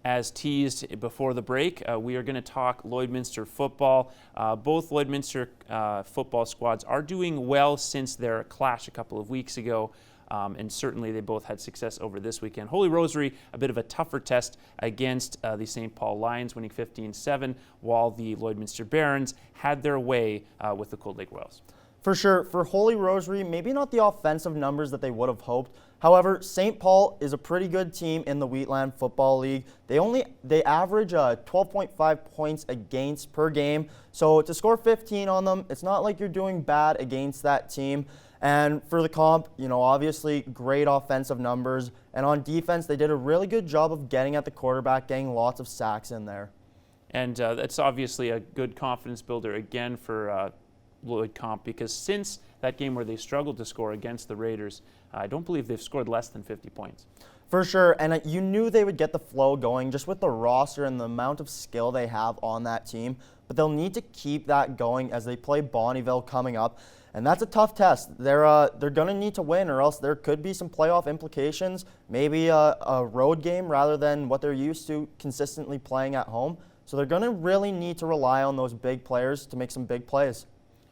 As teased before the break, we are going to talk Lloydminster football. Both Lloydminster football squads are doing well since their clash a couple of weeks ago. And certainly they both had success over this weekend. Holy Rosary, a bit of a tougher test against the St. Paul Lions, winning 15-7, while the Lloydminster Barons had their way with the Cold Lake Royals. For sure, for Holy Rosary, maybe not the offensive numbers that they would have hoped. However, St. Paul is a pretty good team in the Wheatland Football League. They average 12.5 points against per game. So to score 15 on them, it's not like you're doing bad against that team. And for the comp, obviously great offensive numbers. And on defense, they did a really good job of getting at the quarterback, getting lots of sacks in there. And that's obviously a good confidence builder again for Lloyd Comp, because since that game where they struggled to score against the Raiders, I don't believe they've scored less than 50 points. For sure, and you knew they would get the flow going just with the roster and the amount of skill they have on that team, but they'll need to keep that going as they play Bonnyville coming up, and that's a tough test. They're going to need to win, or else there could be some playoff implications, maybe a road game rather than what they're used to consistently playing at home, so they're going to really need to rely on those big players to make some big plays.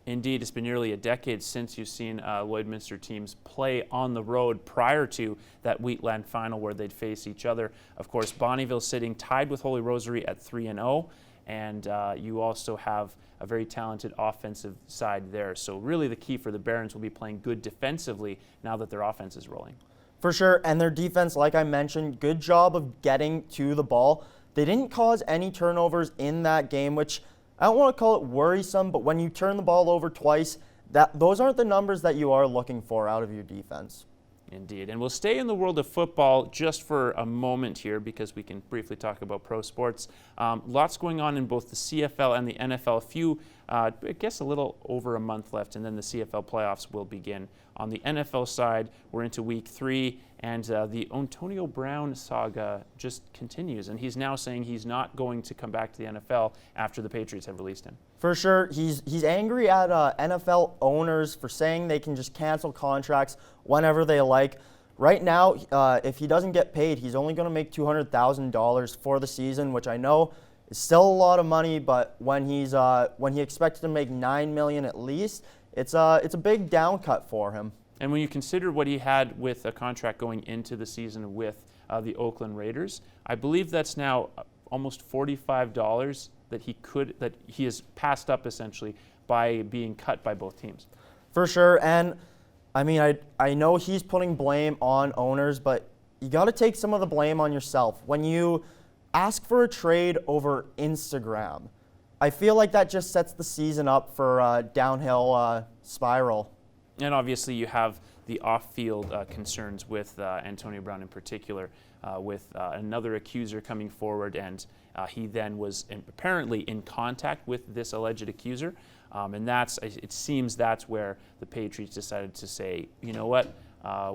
Indeed, it's been nearly a decade since you've seen Lloydminster teams play on the road prior to that Wheatland final where they'd face each other. Of course, Bonnyville sitting tied with Holy Rosary at 3-0, and you also have a very talented offensive side there. So really the key for the Barons will be playing good defensively now that their offense is rolling. For sure, and their defense, like I mentioned, good job of getting to the ball. They didn't cause any turnovers in that game, which I don't want to call it worrisome, but when you turn the ball over twice, those aren't the numbers that you are looking for out of your defense. Indeed. And we'll stay in the world of football just for a moment here because we can briefly talk about pro sports. Lots going on in both the CFL and the NFL. I guess a little over a month left, and then the CFL playoffs will begin. On the NFL side, we're into week 3, and the Antonio Brown saga just continues. And he's now saying he's not going to come back to the NFL after the Patriots have released him. For sure, he's angry at NFL owners for saying they can just cancel contracts whenever they like. Right now, if he doesn't get paid, he's only going to make $200,000 for the season, which I know is still a lot of money. But when he expected to make $9 million at least, it's a big down cut for him. And when you consider what he had with a contract going into the season with the Oakland Raiders, I believe that's now almost $45 that he has passed up essentially by being cut by both teams. For sure, and I mean, I know he's putting blame on owners, but you got to take some of the blame on yourself. When you ask for a trade over Instagram, I feel like that just sets the season up for a downhill spiral. And obviously you have the off-field concerns with Antonio Brown in particular, with another accuser coming forward, and he then was apparently in contact with this alleged accuser. And it seems that's where the Patriots decided to say, you know what,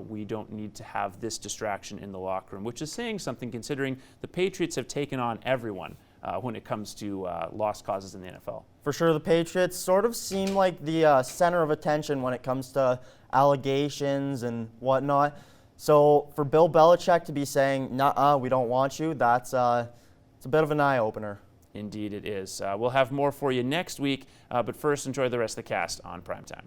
we don't need to have this distraction in the locker room, which is saying something considering the Patriots have taken on everyone when it comes to lost causes in the NFL. For sure, the Patriots sort of seem like the center of attention when it comes to allegations and whatnot. So for Bill Belichick to be saying, "Nuh-uh, we don't want you," it's a bit of an eye-opener. Indeed it is. We'll have more for you next week, but first enjoy the rest of the cast on Primetime.